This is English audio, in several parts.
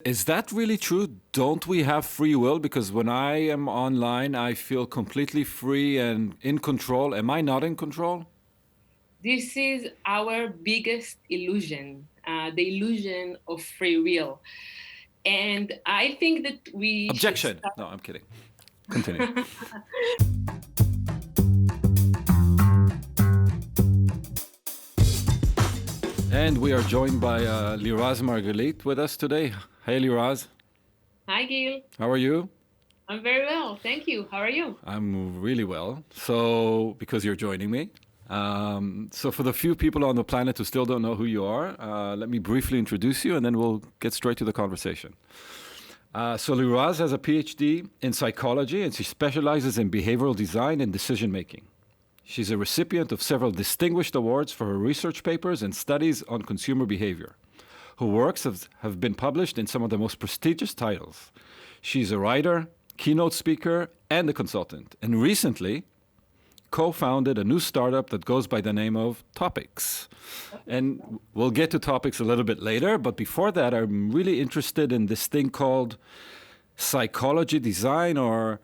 Is that really true? Don't we have free will? Because when I am online, I feel completely free and in control. Am I not in control? This is our biggest illusion, the illusion of free will. And I think that we should Objection. start. No, I'm kidding. Continue. And we are joined by Liraz Margalit with us today. Hey, Liraz. Hi, Gil. How are you? I'm very well. Thank you. How are you? I'm really well. So, because you're joining me. So, for the few people on the planet who still don't know who you are, let me briefly introduce you and then we'll get straight to the conversation. So, Liraz has a PhD in psychology and she specializes in behavioral design and decision making. She's a recipient of several distinguished awards for her research papers and studies on consumer behavior. Her works have been published in some of the most prestigious titles. She's a writer, keynote speaker, and a consultant, and recently co-founded a new startup that goes by the name of Topics. And we'll get to Topics a little bit later, but before that, I'm really interested in this thing called psychology design, or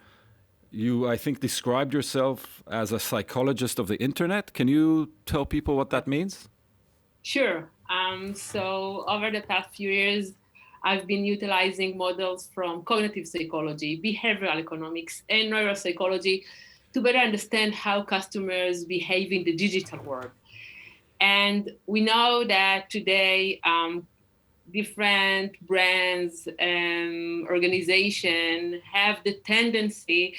you, I think, described yourself as a psychologist of the internet. Can you tell people what that means? Sure. So over the past few years, I've been utilizing models from cognitive psychology, behavioral economics, and neuropsychology to better understand how customers behave in the digital world. And we know that today, different brands and organizations have the tendency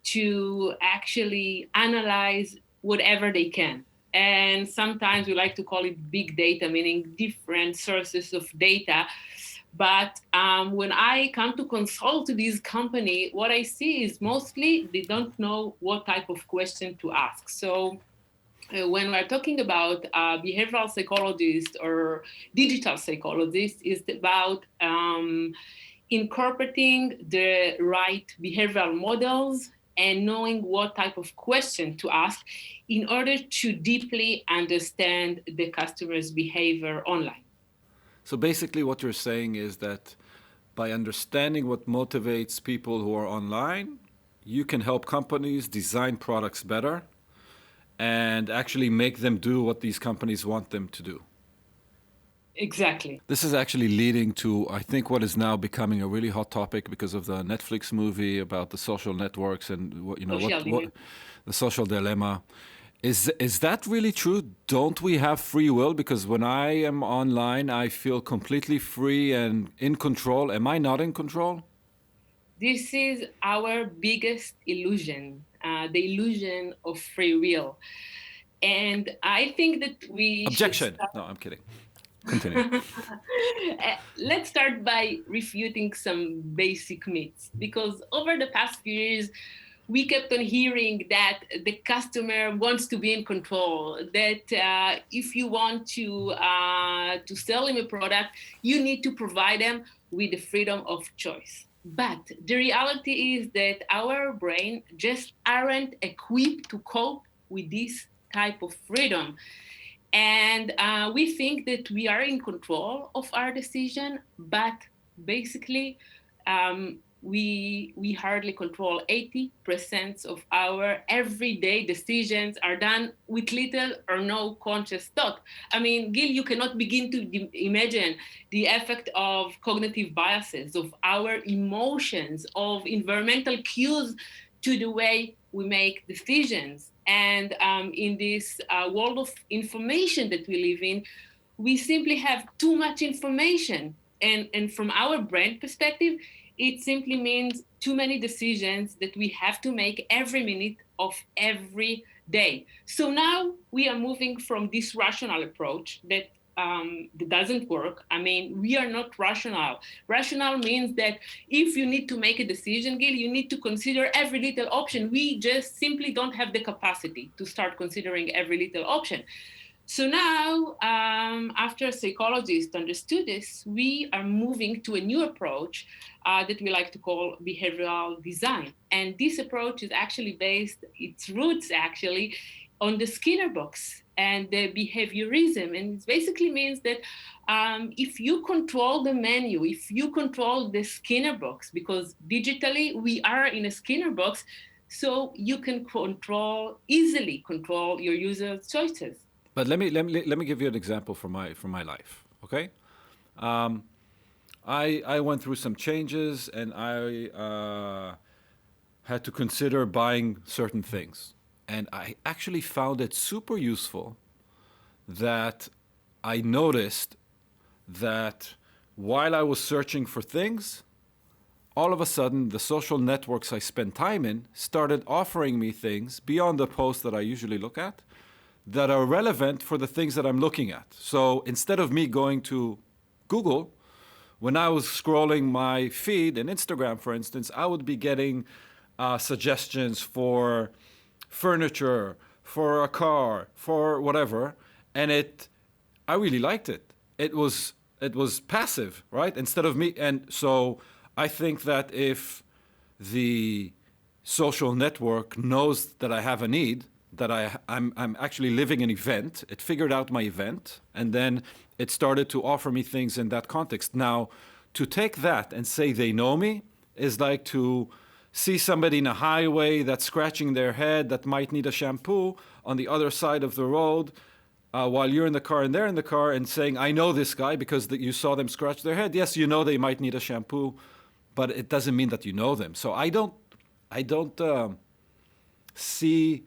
to actually analyze whatever they can. And sometimes we like to call it big data, meaning different sources of data. But when I come to consult these companies, what I see is mostly they don't know what type of question to ask. So when we're talking about behavioral psychologists or digital psychologists, it's about incorporating the right behavioral models and knowing what type of question to ask in order to deeply understand the customer's behavior online. So basically, what you're saying is that by understanding what motivates people who are online, you can help companies design products better and actually make them do what these companies want them to do. Exactly. This is actually leading to, I think, what is now becoming a really hot topic because of the Netflix movie about the social networks and what the social dilemma. Is that really true? Don't we have free will? Because when I am online, I feel completely free and in control. Am I not in control? This is our biggest illusion, the illusion of free will. And I think that we should Objection. start. No, I'm kidding. Continue. Let's start by refuting some basic myths, because over the past few years, we kept on hearing that the customer wants to be in control, that if you want to sell him a product, you need to provide them with the freedom of choice. But the reality is that our brain just aren't equipped to cope with this type of freedom. And we think that we are in control of our decision, but basically, we hardly control 80% of our everyday decisions are done with little or no conscious thought. I mean, Gil, you cannot begin to imagine the effect of cognitive biases, of our emotions, of environmental cues to the way we make decisions. And in this world of information that we live in, we simply have too much information. And from our brain perspective, it simply means too many decisions that we have to make every minute of every day. So now we are moving from this rational approach that doesn't work. I mean, we are not rational. Rational means that if you need to make a decision, Gil, you need to consider every little option. We just simply don't have the capacity to start considering every little option. So now, after psychologists understood this, we are moving to a new approach that we like to call behavioral design. And this approach is actually based, its roots actually, on the Skinner box. and the behaviorism. And it basically means that if you control the menu, if you control the Skinner box, because digitally we are in a Skinner box, so you can easily control your users' choices. But let me give you an example from my life. Okay, I went through some changes, and I had to consider buying certain things, and I actually found it super useful that I noticed that while I was searching for things, all of a sudden the social networks I spend time in started offering me things beyond the posts that I usually look at that are relevant for the things that I'm looking at. So instead of me going to Google, when I was scrolling my feed in Instagram, for instance, I would be getting suggestions for furniture, for a car, for whatever, and I really liked it. It was passive, right? Instead of me, and so I think that if the social network knows that I have a need, that I'm actually living an event, it figured out my event, and then it started to offer me things in that context. Now, to take that and say they know me is like to see somebody in a highway that's scratching their head that might need a shampoo on the other side of the road while you're in the car and they're in the car, and saying, I know this guy because you saw them scratch their head. Yes, you know they might need a shampoo, but it doesn't mean that you know them. So I don't see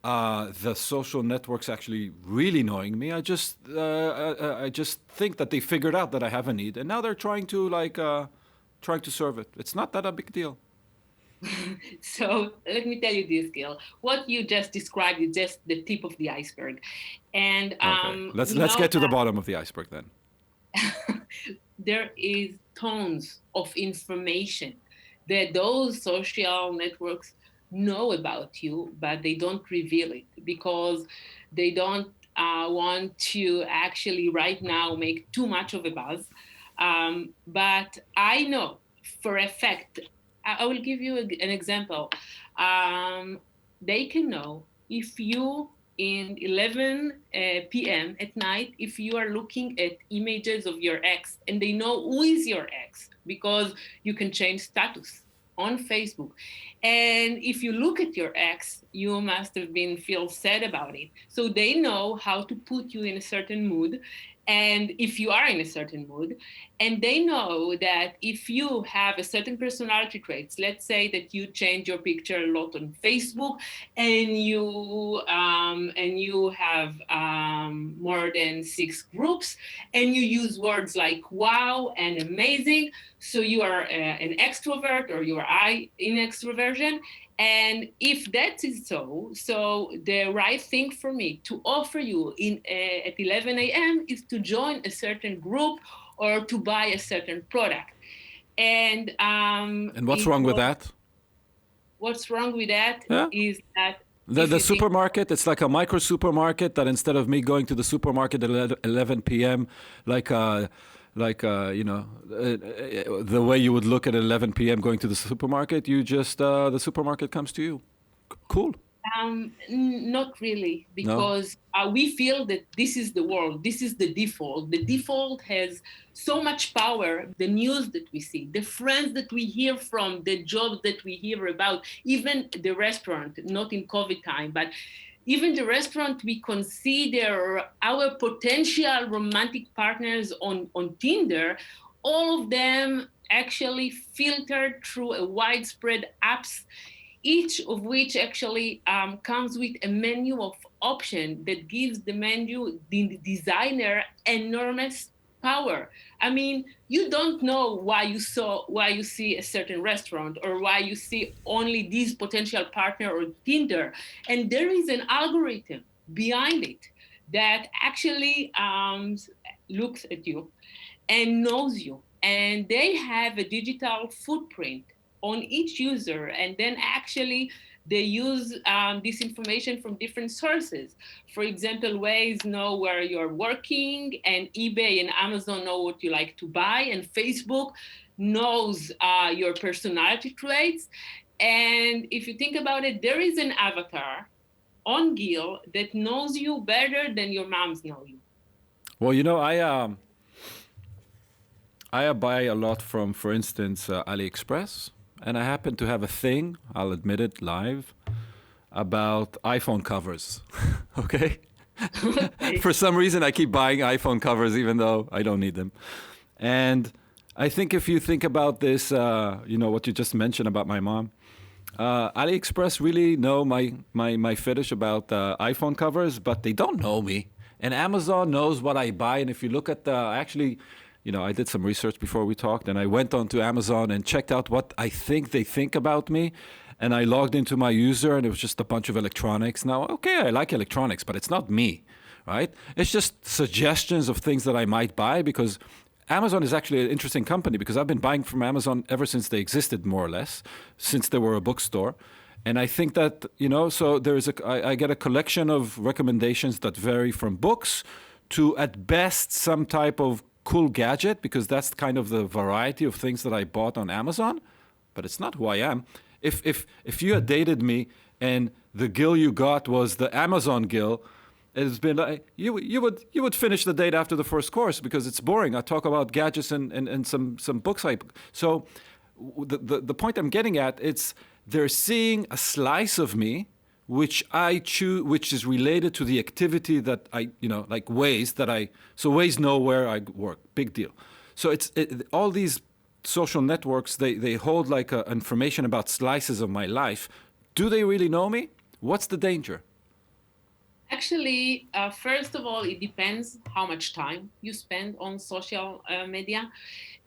the social networks actually really knowing me. I just think that they figured out that I have a need, and now they're trying to serve it. It's not that a big deal. So let me tell you this, Gil. What you just described is just the tip of the iceberg. And Okay, let's we let's know get to the that bottom of the iceberg then. there is tons of information that those social networks know about you, but they don't reveal it because they don't want to actually right now make too much of a buzz. But I know for a fact, I will give you an example. Um, they can know if you in 11 p.m. at night, if you are looking at images of your ex, and they know who is your ex because you can change status on Facebook. And if you look at your ex, you must have been feel sad about it. So they know how to put you in a certain mood. And if you are in a certain mood, and they know that if you have a certain personality traits, let's say that you change your picture a lot on Facebook, and you have more than 6 groups, and you use words like wow and amazing, so you are an extrovert or you are in extroversion. And if that is so the right thing for me to offer you at 11 a.m. is to join a certain group or to buy a certain product. And And what's wrong with that? what's wrong with that Yeah. is that The, if the you think supermarket, it's like a micro supermarket that instead of me going to the supermarket at 11 p.m., the way you would look at 11 p.m. going to the supermarket, the supermarket comes to you. Cool. Not really, No? because we feel that this is the world, this is the default. The default has so much power. The news that we see, the friends that we hear from, the jobs that we hear about, even the restaurant, not in COVID time, but even the restaurant, we consider our potential romantic partners on Tinder, all of them actually filtered through a widespread apps, each of which actually comes with a menu of option that gives the designer enormous power. I mean, you don't know why you see a certain restaurant or why you see only this potential partner or Tinder, and there is an algorithm behind it that actually looks at you and knows you, and they have a digital footprint on each user, and then actually they use this information from different sources. For example, Waze know where you're working, and eBay and Amazon know what you like to buy, and Facebook knows your personality traits. And if you think about it, there is an avatar on Gil that knows you better than your moms know you? Well, I buy a lot from, for instance, AliExpress, and I happen to have a thing. I'll admit it live about iPhone covers. Okay. Okay. For some reason, I keep buying iPhone covers even though I don't need them. And I think if you think about this, what you just mentioned about my mom, AliExpress really know my fetish about iPhone covers, but they don't know me. And Amazon knows what I buy. And if you look at I did some research before we talked, and I went onto Amazon and checked out what I think they think about me. And I logged into my user, and it was just a bunch of electronics. Now, okay, I like electronics, but it's not me, right? It's just suggestions of things that I might buy, because Amazon is actually an interesting company, because I've been buying from Amazon ever since they existed, more or less, since they were a bookstore. And I think that, so I get a collection of recommendations that vary from books to, at best, some type of cool gadget, because that's kind of the variety of things that I bought on Amazon. But it's not who I am. If you had dated me and the Gil you got was the Amazon Gil, it's been like you would finish the date after the first course, because it's boring. I talk about gadgets and some books. So the point I'm getting at, it's they're seeing a slice of me which I choose, which is related to the activity that I, like Waze so Waze know where I work. Big deal. So all these social networks, they hold like information about slices of my life. Do they really know me? What's the danger? Actually, first of all, it depends how much time you spend on social media.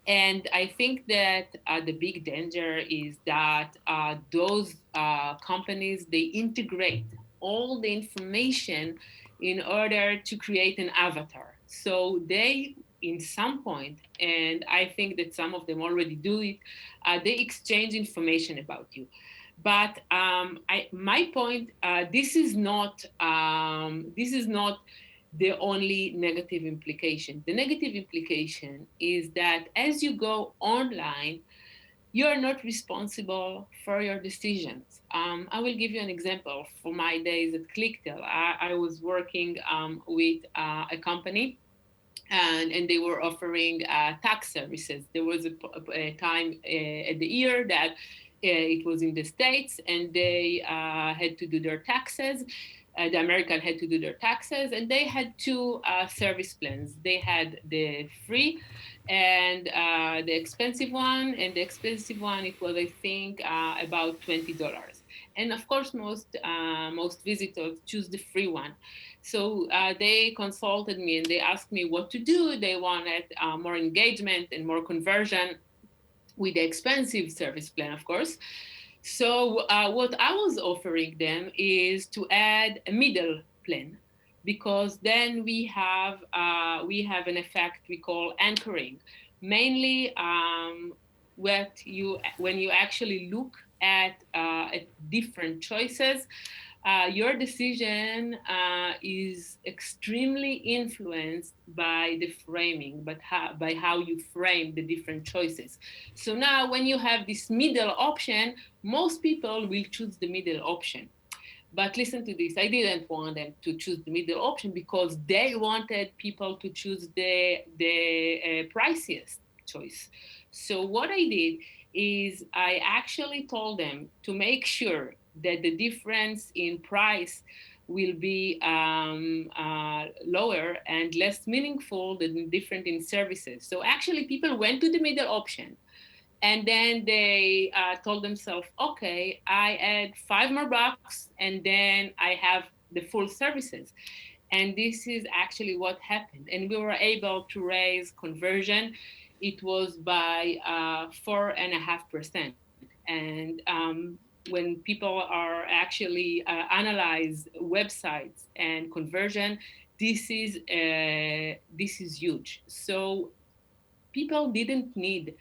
And I think that the big danger is that those companies, they integrate all the information in order to create an avatar. So they, in some point, and I think that some of them already do it, they exchange information about you. But my point, this is not the only negative implication. The negative implication is that as you go online, you are not responsible for your decisions. I will give you an example. For my days at ClickTel, I was working with a company, and they were offering tax services. There was a time at the year that it was in the States, and they had to do their taxes. The American had to do their taxes, and they had two service plans. They had the free and the expensive one. And the expensive one, it was, I think, about $20. And of course, most visitors choose the free one. So they consulted me and they asked me what to do. They wanted more engagement and more conversion with the expensive service plan, of course. So what I was offering them is to add a middle plan, because then we have an effect we call anchoring. Mainly, when you actually look at different choices, your decision is extremely influenced by the framing, but by how you frame the different choices. So now when you have this middle option, most people will choose the middle option. But listen to this, I didn't want them to choose the middle option because they wanted people to choose the priciest choice. So what I did is I actually told them to make sure that the difference in price will be lower and less meaningful than the difference in services. So actually people went to the middle option, and then they told themselves, okay, I add $5 more and then I have the full services. And this is actually what happened. And we were able to raise conversion. It was by 4.5%. And when people are actually analyze websites and conversion, this is huge. So people didn't need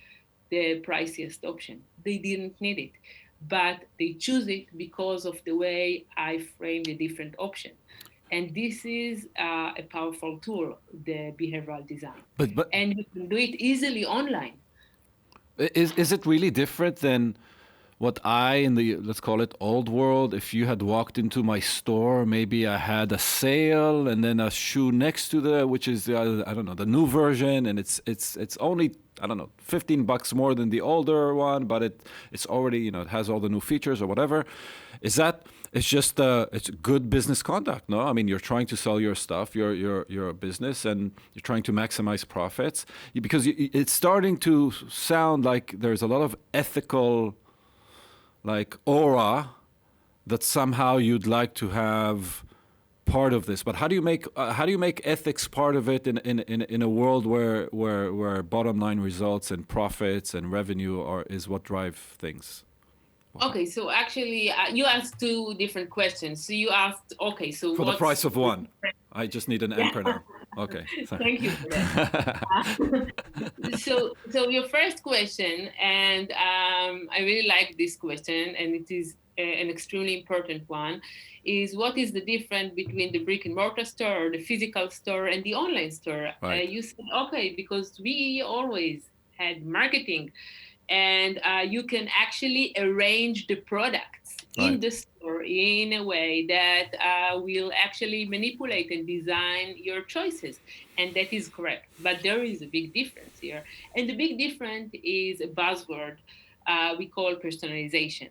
the priciest option. They didn't need it, but they choose it because of the way I frame the different option. And this is a powerful tool, the behavioral design. And you can do it easily online. Is it really different than what I, in the, let's call it old world, if you had walked into my store, maybe I had a sale and then a shoe next to which is the, I don't know, the new version, and it's only, I don't know, $15 more than the older one, but it's already, you know, it has all the new features or whatever. Is that, it's just it's good business conduct, no? I mean, you're trying to sell your stuff, you're a business, and you're trying to maximize profits, because it's starting to sound like there's a lot of ethical, like, aura that somehow you'd like to have part of this. But how do you make ethics part of it in a world where bottom line results and profits and revenue is what drive things? Okay, so actually, you asked two different questions. So you asked, okay, so for the price of one. I just need an anchor now. Okay. Thank you for that. So your first question, and I really like this question, and it is an extremely important one, is what is the difference between the brick and mortar store, or the physical store, and the online store? Right. You said, okay, because we always had marketing, and you can actually arrange the products in the store in a way that will actually manipulate and design your choices. And that is correct. But there is a big difference here. And the big difference is a buzzword we call personalization,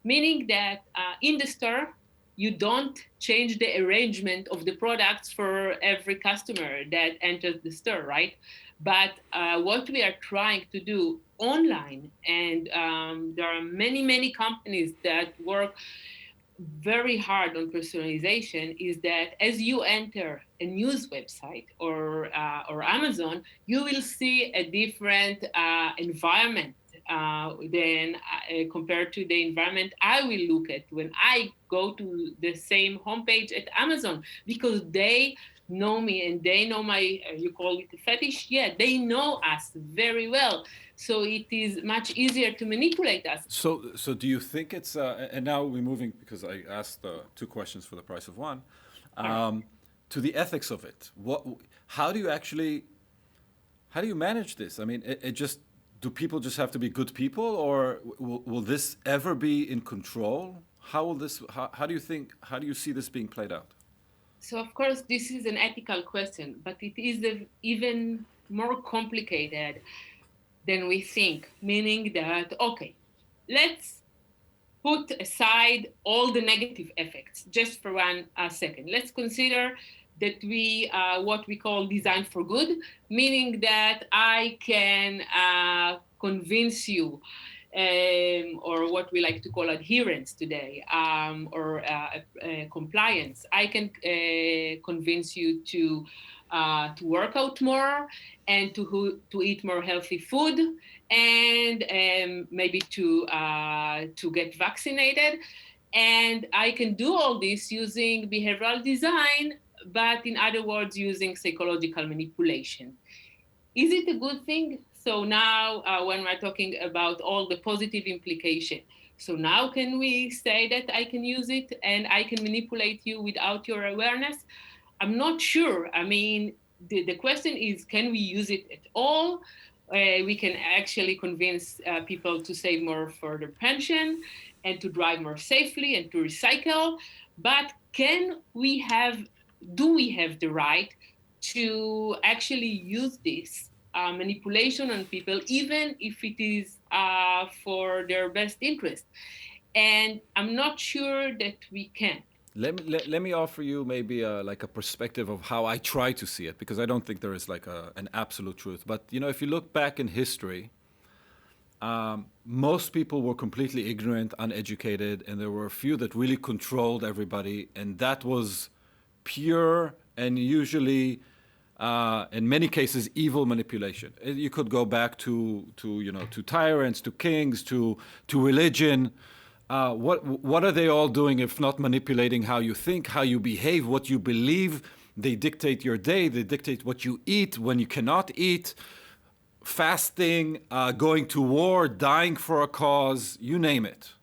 meaning that in the store, you don't change the arrangement of the products for every customer that enters the store, right? But what we are trying to do online, and there are many, many companies that work very hard on personalization, is that as you enter a news website or Amazon, you will see a different environment than compared to the environment I will look at when I go to the same homepage at Amazon, because they know me and they know my, you call it a fetish? Yeah, they know us very well. So it is much easier to manipulate us. So do you think it's, and now we're moving, because I asked two questions for the price of one, to the ethics of it. How do you manage this? I mean, do people just have to be good people, or will this ever be in control? How do you see this being played out? So, of course, this is an ethical question, but it is even more complicated than we think, meaning that, okay, let's put aside all the negative effects just for one second. Let's consider that we, what we call design for good, meaning that I can convince you, or what we like to call adherence today, or compliance. I can convince you to work out more and to eat more healthy food, and maybe to get vaccinated. And I can do all this using behavioral design, but in other words, using psychological manipulation. Is it a good thing? So now when we're talking about all the positive implication, so now can we say that I can use it and I can manipulate you without your awareness? I'm not sure. I mean, the question is, can we use it at all? We can actually convince people to save more for their pension and to drive more safely and to recycle. But do we have the right to actually use this manipulation on people, even if it is for their best interest? And I'm not sure that we can. Let me offer you maybe like a perspective of how I try to see it, because I don't think there is like an absolute truth. But you know, if you look back in history, most people were completely ignorant, uneducated, and there were a few that really controlled everybody, and that was pure and usually, in many cases, evil manipulation. You could go back to tyrants, to kings, to religion. What are they all doing if not manipulating how you think, how you behave, what you believe? They dictate your day. They dictate what you eat, when you cannot eat, fasting, going to war, dying for a cause, you name it.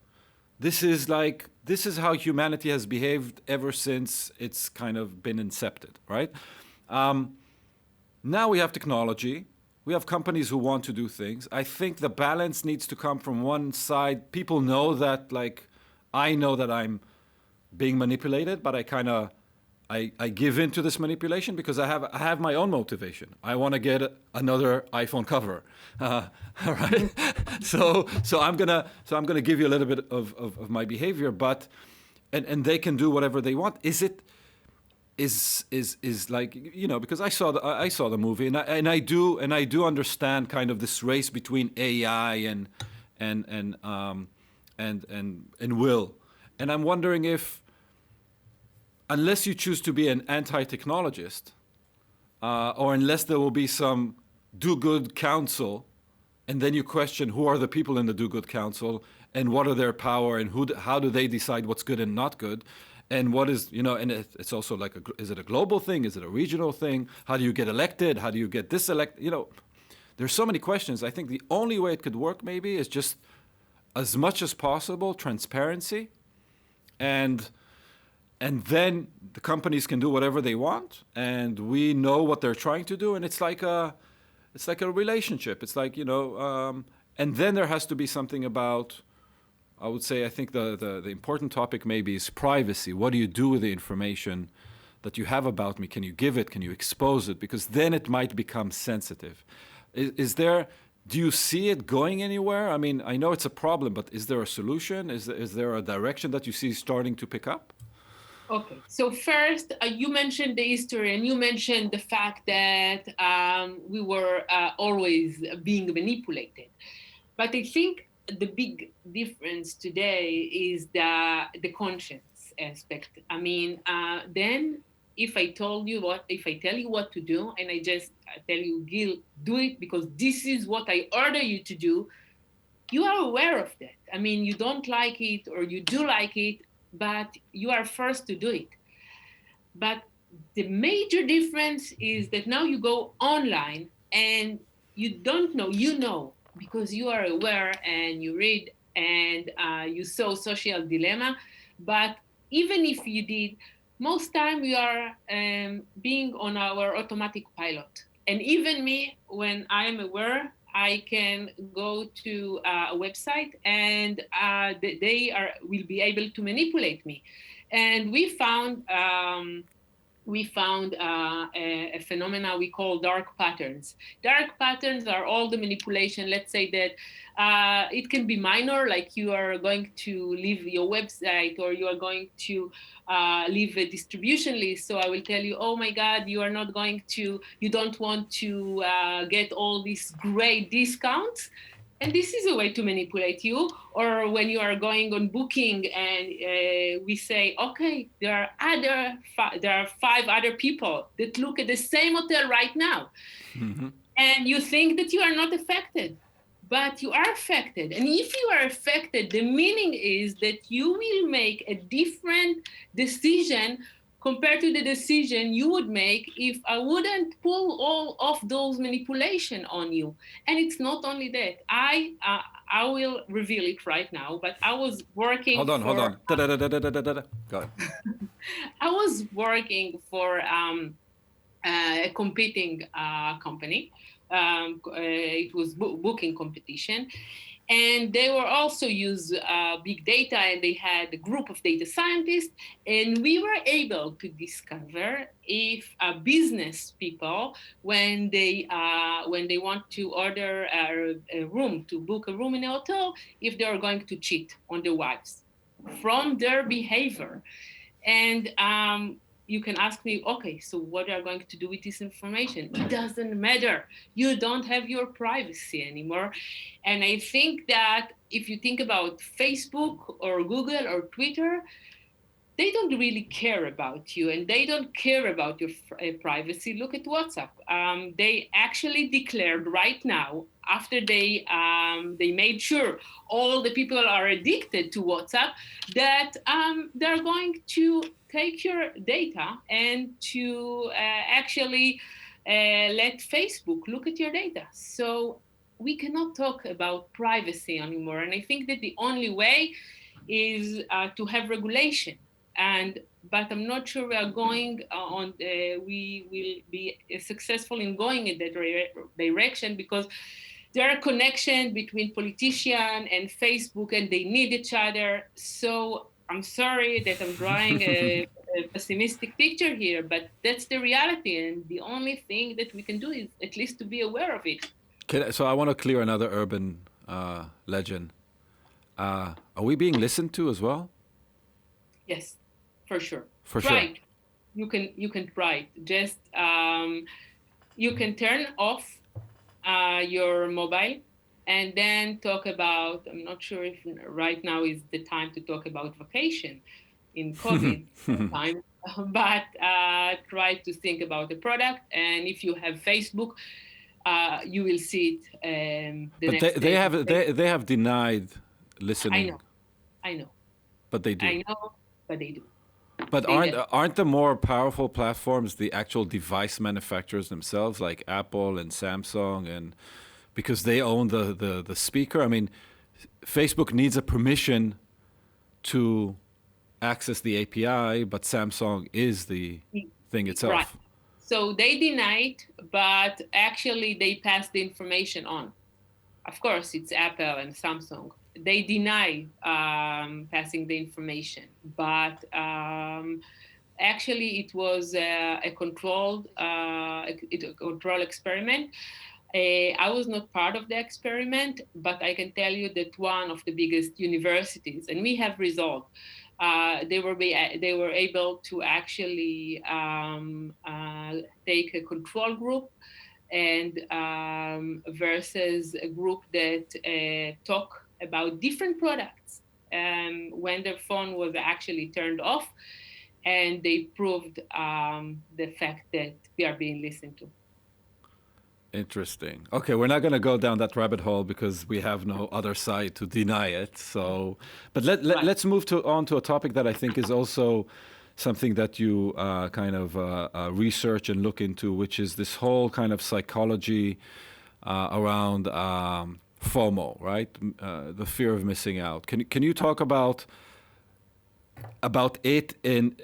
This is how humanity has behaved ever since it's kind of been incepted, right? Now we have technology. we have companies who want to do things. I think the balance needs to come from one side. People know that, like, I know that I'm being manipulated, but I give in to this manipulation because I have my own motivation. I want to get another iPhone cover, all right. So I'm gonna give you a little bit of my behavior, but and they can do whatever they want. Is like, because I saw the movie, and I do understand kind of this race between AI and will, and I'm wondering if, unless you choose to be an anti-technologist, or unless there will be some do-good council, and then you question who are the people in the do-good council and what are their power and how do they decide what's good and not good, and what is, and it's also like, is it a global thing? Is it a regional thing? How do you get elected? How do you get diselected? There's so many questions. I think the only way it could work maybe is just, as much as possible, transparency, and then the companies can do whatever they want, and we know what they're trying to do, and it's like a relationship. It's like, and then there has to be something about, I would say, I think the important topic maybe is privacy. What do you do with the information that you have about me? Can you give it? Can you expose it? Because then it might become sensitive. Do you see it going anywhere? I mean, I know it's a problem, but is there a solution? Is there a direction that you see starting to pick up? Okay, so first, you mentioned the history, and you mentioned the fact that we were always being manipulated. But I think the big difference today is the conscience aspect. I mean, then if I tell you what to do, and I just tell you, Gil, do it because this is what I order you to do, you are aware of that. I mean, you don't like it or you do like it, but you are forced to do it. But the major difference is that now you go online and you don't know, because you are aware and you read and you saw social dilemma. But even if you did, most time we are being on our automatic pilot. And even me, when I am aware, I can go to a website and they will be able to manipulate me. And we found a phenomena we call dark patterns. Dark patterns are all the manipulation. Let's say that it can be minor, like you are going to leave your website or you are going to leave a distribution list. So I will tell you, oh my God, you don't want to get all these great discounts. And this is a way to manipulate you. Or when you are going on booking and we say, okay, there are 5 other people that look at the same hotel right now. Mm-hmm. And you think that you are not affected, but you are affected. And if you are affected, the meaning is that you will make a different decision compared to the decision you would make if I wouldn't pull all of those manipulation on you. And it's not only that. I will reveal it right now, but I was working Hold on. Go ahead. I was working for a competing company. It was booking competition. And they were also use big data, and they had a group of data scientists. And we were able to discover if business people, when they want to order a room, to book a room in a hotel, if they are going to cheat on their wives from their behavior. And you can ask me, okay, so what are you going to do with this information? It doesn't matter. You don't have your privacy anymore. And I think that if you think about Facebook or Google or Twitter, they don't really care about you and they don't care about your privacy. Look at WhatsApp. They actually declared right now, after they made sure all the people are addicted to WhatsApp, that they're going to take your data and to actually let Facebook look at your data. So we cannot talk about privacy anymore. And I think that the only way is to have regulation. And but I'm not sure we are going we will be successful in going in that direction, because there are connections between politicians and Facebook, and they need each other. So I'm sorry that I'm drawing a pessimistic picture here, but that's the reality. And the only thing that we can do is at least to be aware of it. So I want to clear another urban legend. Are we being listened to as well? Yes, for sure. For Try sure. it. You can try it. Just you can turn off your mobile and then talk about, I'm not sure if right now is the time to talk about vacation in COVID time, but try to think about the product. And if you have Facebook, you will see it the But next day. they have denied listening. I know, But they do. I know, but they do. But They did. aren't the more powerful platforms the actual device manufacturers themselves, like Apple and Samsung, and because they own the speaker? I mean, Facebook needs a permission to access the API, but Samsung is the thing itself. Right. So they denied, but actually they passed the information on. Of course, it's Apple and Samsung. They deny passing the information, but actually it was a controlled experiment. I was not part of the experiment, but I can tell you that one of the biggest universities, and we have results, they were able to actually take a control group and versus a group that talk about different products when their phone was actually turned off, and they proved the fact that we are being listened to. Interesting. Okay, we're not going to go down that rabbit hole because we have no other side to deny it. So, but let's move on to a topic that I think is also something that you kind of research and look into, which is this whole kind of psychology around FOMO, right? The fear of missing out. Can you talk about it in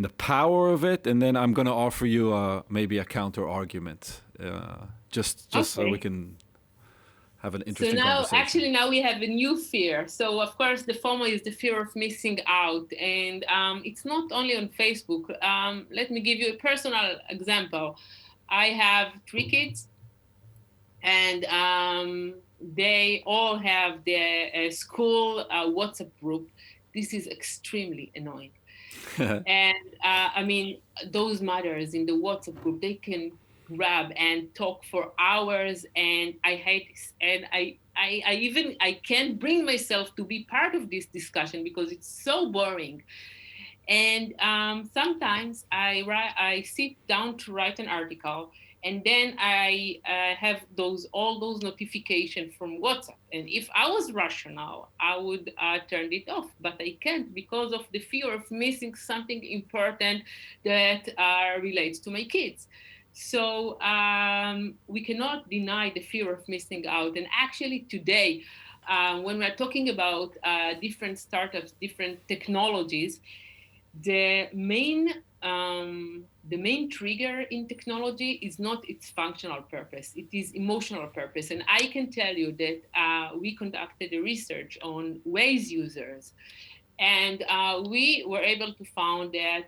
the power of it, and then I'm going to offer you maybe a counter argument, just okay, so we can have an interesting conversation. Now we have a new fear. So of course the FOMO is the fear of missing out, and it's not only on Facebook. Let me give you a personal example. I have 3 kids, and they all have their school WhatsApp group. This is extremely annoying. And I mean, those mothers in the WhatsApp group, they can grab and talk for hours, and I hate this. And I can't bring myself to be part of this discussion because it's so boring. And sometimes I sit down to write an article, and then I have all those notifications from WhatsApp. And if I was rational, I would turn it off, but I can't because of the fear of missing something important that relates to my kids. So we cannot deny the fear of missing out. And actually today, when we're talking about different startups, different technologies, the main trigger in technology is not its functional purpose, it is emotional purpose. And I can tell you that we conducted a research on Waze users, and we were able to find that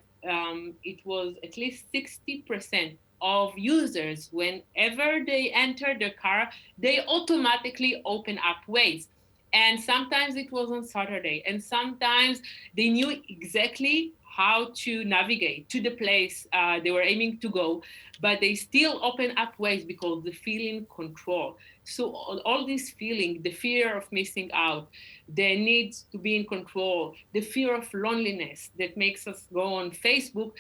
it was at least 60% of users, whenever they enter their car, they automatically open up Waze. And sometimes it was on Saturday, and sometimes they knew exactly how to navigate to the place they were aiming to go, but they still open up Waze because they feel in control. So all this feeling, the fear of missing out, the need to be in control, the fear of loneliness that makes us go on Facebook,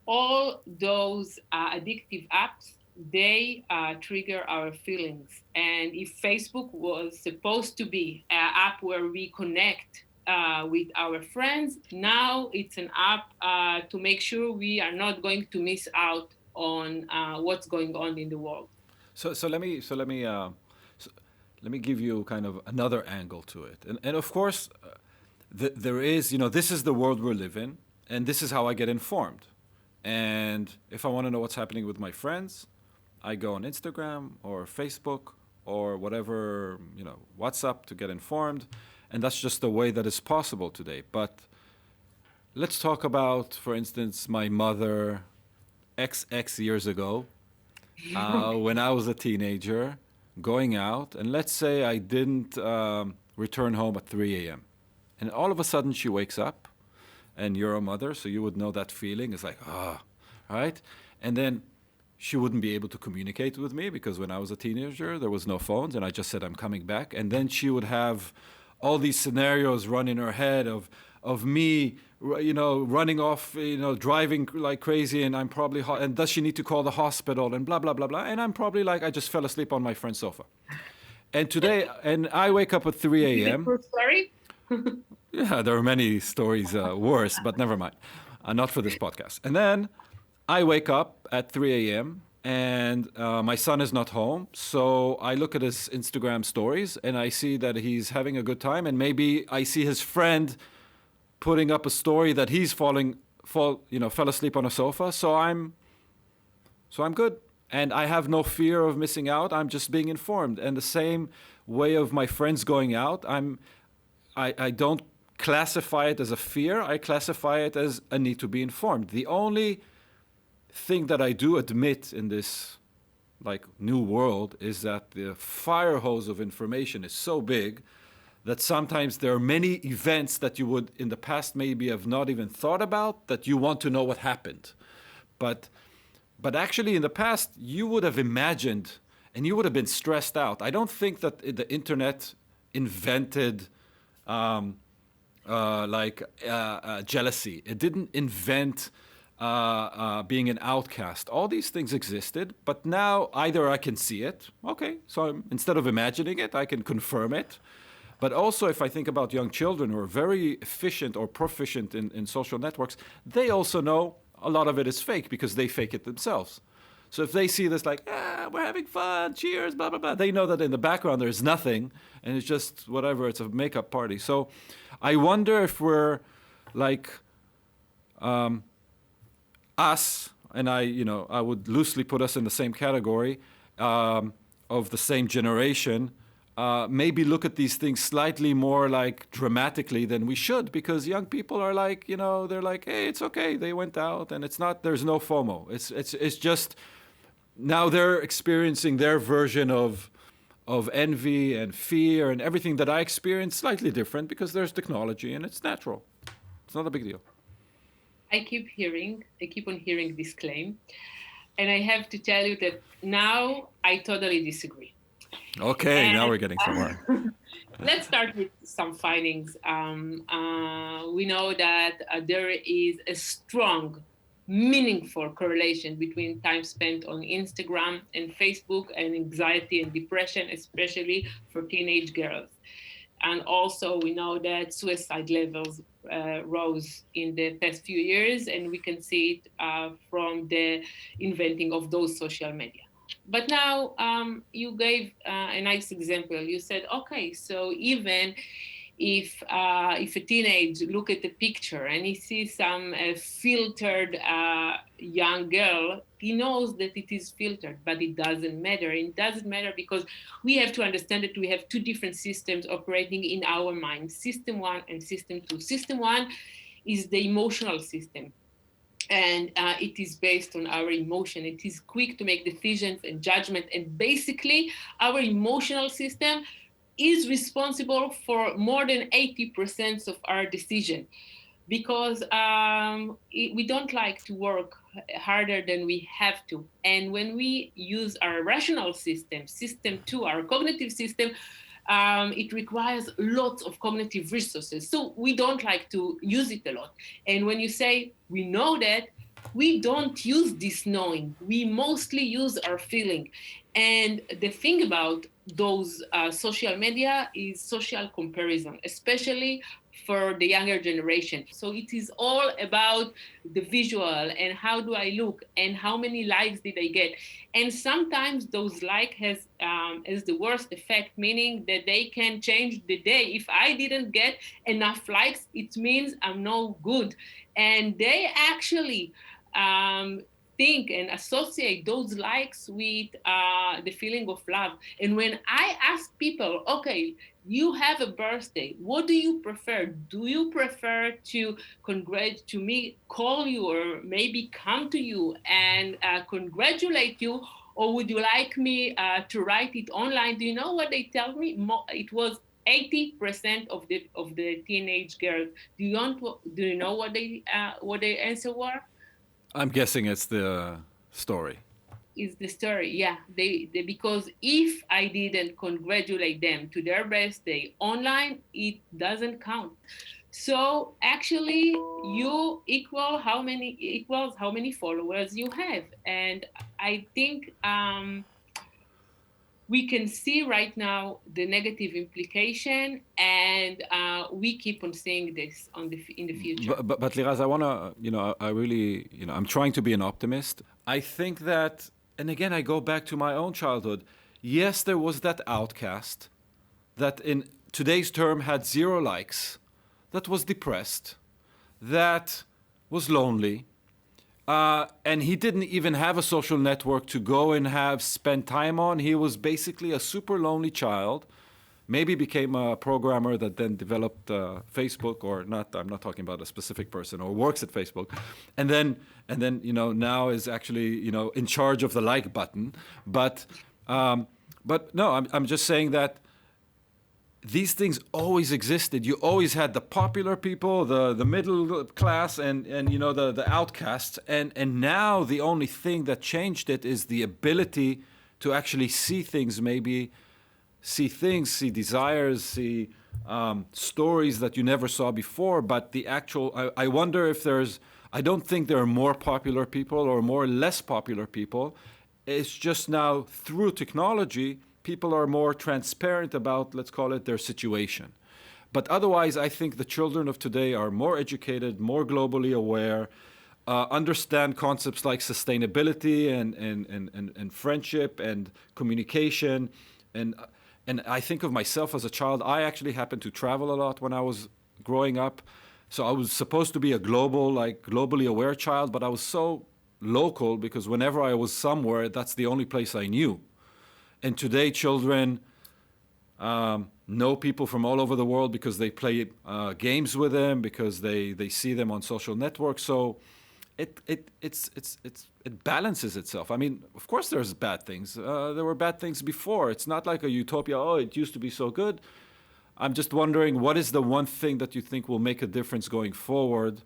all those addictive apps, they trigger our feelings. And if Facebook was supposed to be an app where we connect with our friends, now it's an app to make sure we are not going to miss out on what's going on in the world. So let me give you kind of another angle to it, and of course, there is, this is the world we live in. And this is how I get informed. And if I want to know what's happening with my friends, I go on Instagram or Facebook or whatever, WhatsApp to get informed. And that's just the way that is possible today. But let's talk about, for instance, my mother XX years ago, when I was a teenager, going out. And let's say I didn't return home at 3 a.m. And all of a sudden she wakes up, and you're a mother, so you would know that feeling. It's like, right? And then she wouldn't be able to communicate with me because when I was a teenager, there was no phones, and I just said, I'm coming back. And then she would have all these scenarios run in her head of me, running off, driving like crazy, and I'm probably, and does she need to call the hospital, and blah, blah, blah, blah. And I'm probably like, I just fell asleep on my friend's sofa. And today, and I wake up at 3 a.m. Sorry? Yeah, there are many stories worse, but never mind. Not for this podcast. And then I wake up at 3 a.m. and my son is not home. So I look at his Instagram stories and I see that he's having a good time. And maybe I see his friend putting up a story that he's fell asleep on a sofa. So I'm good. And I have no fear of missing out. I'm just being informed. And the same way of my friends going out, I don't classify it as a fear. I classify it as a need to be informed. The only thing that I do admit in this new world is that the fire hose of information is so big that sometimes there are many events that you would in the past maybe have not even thought about that you want to know what happened. But actually in the past you would have imagined and you would have been stressed out. I don't think that the internet invented jealousy. It didn't invent being an outcast. All these things existed, but now either I can see it, okay, so instead of imagining it, I can confirm it. But also, if I think about young children who are very efficient or proficient in social networks, they also know a lot of it is fake because they fake it themselves. So if they see this we're having fun, cheers, blah, blah, blah, they know that in the background there's nothing, and it's just whatever, it's a makeup party. So I wonder if we're us, and I would loosely put us in the same category of the same generation, maybe look at these things slightly more dramatically than we should, because young people are they're like, hey, it's okay, they went out, and there's no FOMO. It's just now they're experiencing their version of envy and fear and everything that I experience, slightly different because there's technology and it's natural. It's not a big deal. I keep on hearing this claim. And I have to tell you that now I totally disagree. Okay, now we're getting somewhere. Let's start with some findings. We know that there is a strong, meaningful correlation between time spent on Instagram and Facebook and anxiety and depression, especially for teenage girls. And also we know that suicide levels rose in the past few years, and we can see it from the inventing of those social media. But now you gave a nice example. You said, okay, so even if a teenage look at the picture and he sees some filtered young girl, he knows that it is filtered, but it doesn't matter. It doesn't matter because we have to understand that we have two different systems operating in our mind, system one and system two. System one is the emotional system. And it is based on our emotion. It is quick to make decisions and judgment. And basically, our emotional system is responsible for more than 80% of our decision, because we don't like to work harder than we have to. And when we use our rational system, system two, our cognitive system, it requires lots of cognitive resources. So we don't like to use it a lot. And when you say we know that, we don't use this knowing. We mostly use our feeling. And the thing about those social media is social comparison, especially for the younger generation. So it is all about the visual and how do I look and how many likes did I get. And sometimes those like has the worst effect, meaning that they can change the day. If I didn't get enough likes, it means I'm no good. And they actually think and associate those likes with the feeling of love. And when I ask people, okay, you have a birthday, what do you prefer? Do you prefer to me call you or maybe come to you and congratulate you, or would you like me to write it online? Do you know what they tell me? It was 80% of the teenage girls. Do you know what their answer were? I'm guessing it's the story. Is the story. Yeah, they because if I didn't congratulate them to their birthday online, it doesn't count. So actually, you equals how many followers you have. And I think we can see right now the negative implication, and we keep on seeing this in the future. But Liraz, I want to, I really, I'm trying to be an optimist. I think that, and again, I go back to my own childhood. Yes, there was that outcast that in today's term had 0 likes, that was depressed, that was lonely, and he didn't even have a social network to go and have spend time on. He was basically a super lonely child. Maybe became a programmer that then developed Facebook, or not. I'm not talking about a specific person, or works at Facebook, and then now is actually in charge of the like button. But no, I'm just saying that these things always existed. You always had the popular people, the middle class, and the outcasts. And now the only thing that changed it is the ability to actually see things, see desires, see stories that you never saw before. But the actual, I wonder if I don't think there are more popular people or more less popular people. It's just now through technology, people are more transparent about, let's call it, their situation. But otherwise, I think the children of today are more educated, more globally aware, understand concepts like sustainability and friendship and communication. And I think of myself as a child. I actually happened to travel a lot when I was growing up. So I was supposed to be a globally aware child, but I was so local because whenever I was somewhere, that's the only place I knew. And today, children know people from all over the world because they play games with them, because they see them on social networks. So it balances itself. I mean, of course, there's bad things. There were bad things before. It's not like a utopia. Oh, it used to be so good. I'm just wondering, what is the one thing that you think will make a difference going forward,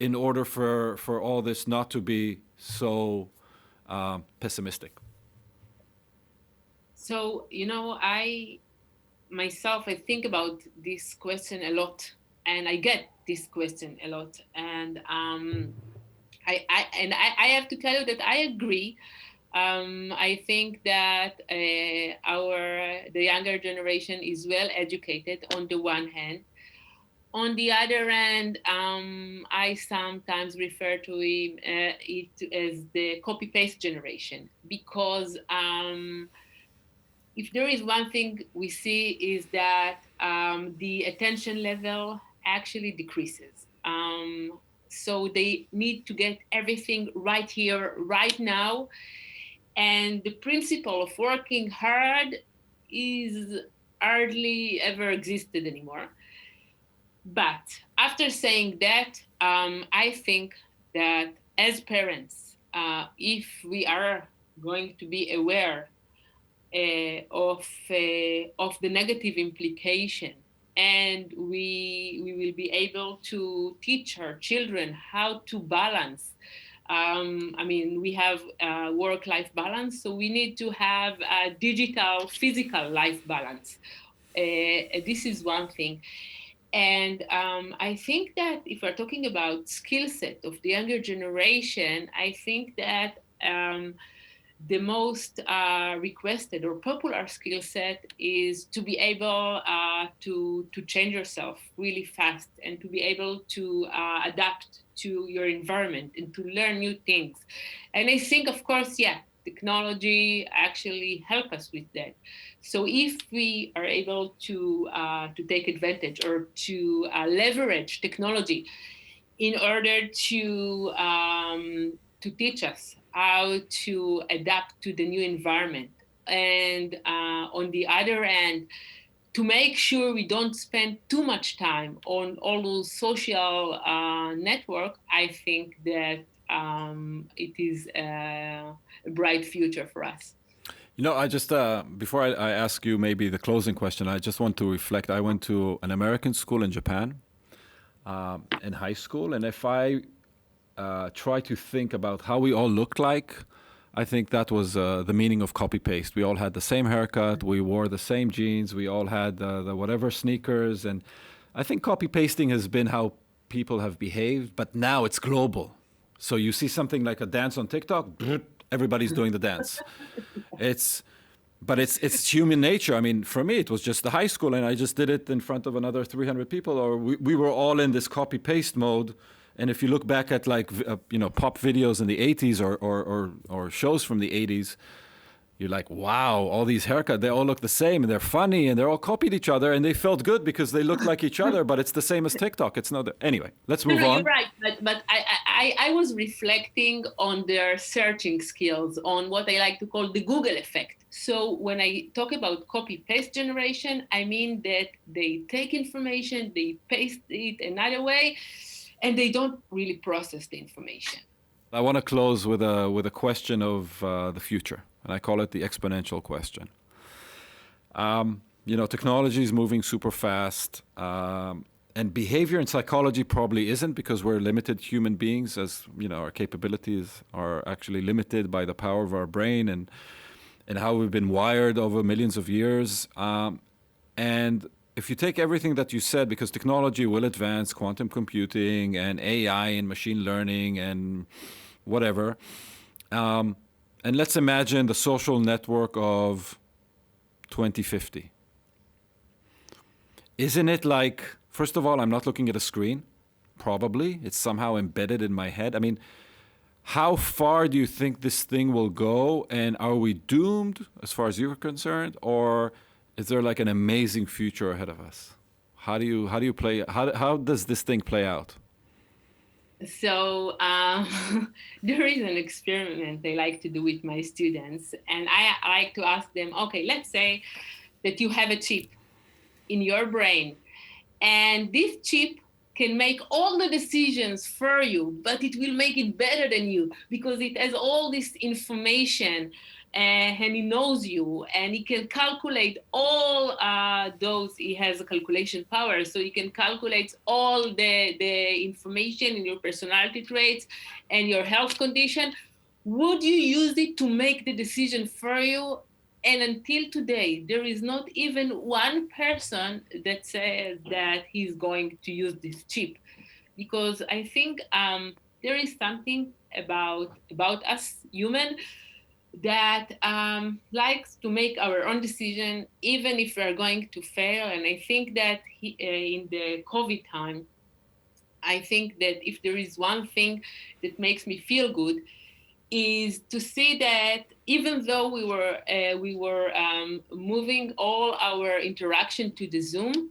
in order for all this not to be so pessimistic? So, I think about this question a lot, and I get this question a lot. And I have to tell you that I agree. I think that the younger generation is well educated on the one hand. On the other hand, I sometimes refer to it as the copy-paste generation, because if there is one thing we see is that the attention level actually decreases. So they need to get everything right here, right now. And the principle of working hard is hardly ever existed anymore. But after saying that, I think that as parents, if we are going to be aware of the negative implication, and we will be able to teach our children how to balance. We have work-life balance, so we need to have a digital, physical life balance. This is one thing. And I think that if we're talking about skill set of the younger generation, I think that the most requested or popular skill set is to be able to change yourself really fast and to be able to adapt to your environment and to learn new things. And I think, of course, yeah, technology actually help us with that. So if we are able to take advantage or to leverage technology in order to teach us how to adapt to the new environment. And on the other end, to make sure we don't spend too much time on all those social network, I think that it is a bright future for us. You know, I just, before I ask you maybe the closing question, I just want to reflect. I went to an American school in Japan in high school. And if I try to think about how we all looked like, I think that was the meaning of copy paste. We all had the same haircut, we wore the same jeans, we all had the whatever sneakers. And I think copy pasting has been how people have behaved, but now it's global. So you see something like a dance on TikTok, everybody's doing the dance. But it's human nature. I mean, for me, it was just the high school, and I just did it in front of another 300 people, or we were all in this copy paste mode. And if you look back at like pop videos in the 80s or shows from the 80s, you're like, wow, all these haircuts, they all look the same and they're funny and they're all copied each other and they felt good because they look like each other, but it's the same as TikTok. It's not. Anyway, let's move on. You're right, but I was reflecting on their searching skills, on what I like to call the Google effect. So when I talk about copy paste generation, I mean that they take information, they paste it another way, and they don't really process the information. I want to close with a question of the future, and I call it the exponential question. Technology is moving super fast, and behavior and psychology probably isn't, because we're limited human beings. As you know, our capabilities are actually limited by the power of our brain and how we've been wired over millions of years. And if you take everything that you said, because technology will advance, quantum computing and AI and machine learning and whatever, and let's imagine the social network of 2050. Isn't it like, first of all, I'm not looking at a screen, probably. It's somehow embedded in my head. I mean, how far do you think this thing will go? And are we doomed as far as you're concerned? Or is there like an amazing future ahead of us? How does this thing play out? So there is an experiment I like to do with my students, and I like to ask them, okay, let's say that you have a chip in your brain, and this chip can make all the decisions for you, but it will make it better than you because it has all this information and he knows you and he can calculate all those. He has a calculation power, so he can calculate all the information in your personality traits and your health condition. Would you use it to make the decision for you? And until today, there is not even one person that says that he's going to use this chip, because I think there is something about us human that likes to make our own decision, even if we are going to fail. And I think that in the COVID time, I think that if there is one thing that makes me feel good, is to see that even though we were moving all our interaction to the Zoom,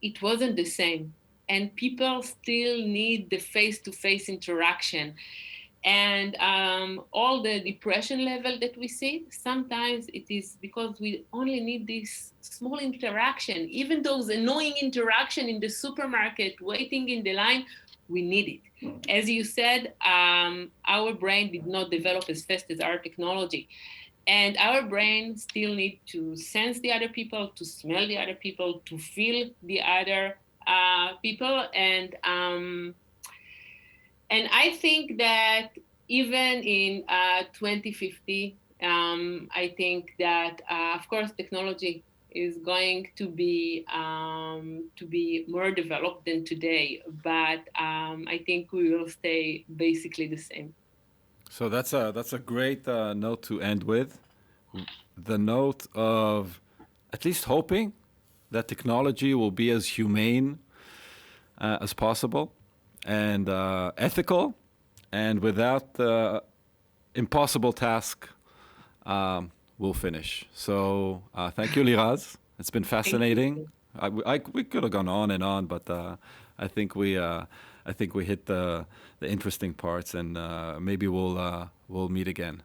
it wasn't the same, and people still need the face-to-face interaction. And all the depression level that we see, sometimes it is because we only need this small interaction. Even those annoying interaction in the supermarket, waiting in the line, we need it. As you said, our brain did not develop as fast as our technology. And our brain still need to sense the other people, to smell the other people, to feel the other people. And I think that even in 2050, I think that, of course, technology is going to be more developed than today, but I think we will stay basically the same. So that's a great note to end with. The note of at least hoping that technology will be as humane as possible and ethical, and without the impossible task, we'll finish. So thank you, Liraz. It's been fascinating. We could have gone on and on, but I think we hit the interesting parts, and maybe we'll meet again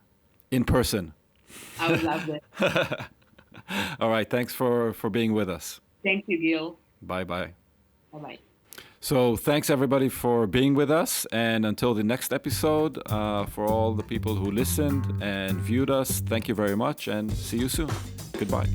in person. I would love that. All right. Thanks for being with us. Thank you, Gil. Bye bye. Bye-bye. So thanks everybody for being with us, and until the next episode, for all the people who listened and viewed us, thank you very much, and see you soon. Goodbye.